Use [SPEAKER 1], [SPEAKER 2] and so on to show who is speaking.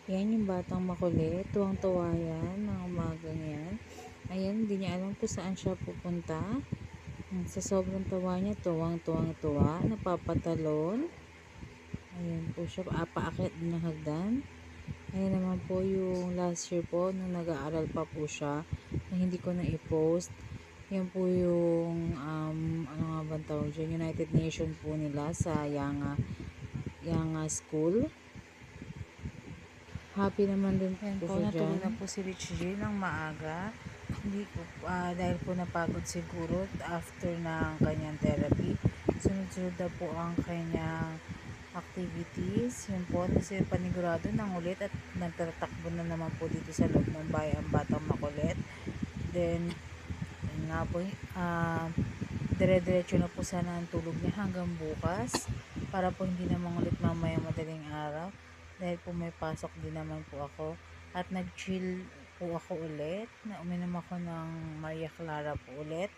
[SPEAKER 1] Yan yung batang makulit. Tuwang-tuwa yan ng umagang yan. Ayan, hindi niya alam kung saan siya pupunta. Sa sobrang tawa niya, tuwang-tuwang-tuwa. Napapatalon. Ayan po siya. Paakyat din ng hagdan. Ayan naman po yung last year po, nung nag-aaral pa po siya, na hindi ko na-i-post. Yan po yung, ano nga ba tawag dyan? United Nation po nila sa Yanga School. Happy naman din
[SPEAKER 2] Yan
[SPEAKER 1] po
[SPEAKER 2] po,
[SPEAKER 1] siya
[SPEAKER 2] natulog
[SPEAKER 1] dyan.
[SPEAKER 2] na po si Rich J ng maaga. Hindi ko, dahil po napagod siguro after ng kanyang therapy. Sunod-sunod na po ang kanyang activities. Yun po, kasi panigurado ng ulit at nagtatakbo na naman po dito sa loob ng bahay ang batang makulit. Then, yun nga po, dire-diretso na po sana ang tulog niya hanggang bukas para po hindi naman ulit mamaya madaling araw dahil po may pasok din naman po ako at nag-chill po ako ulit na uminom ako ng Maria Clara po ulit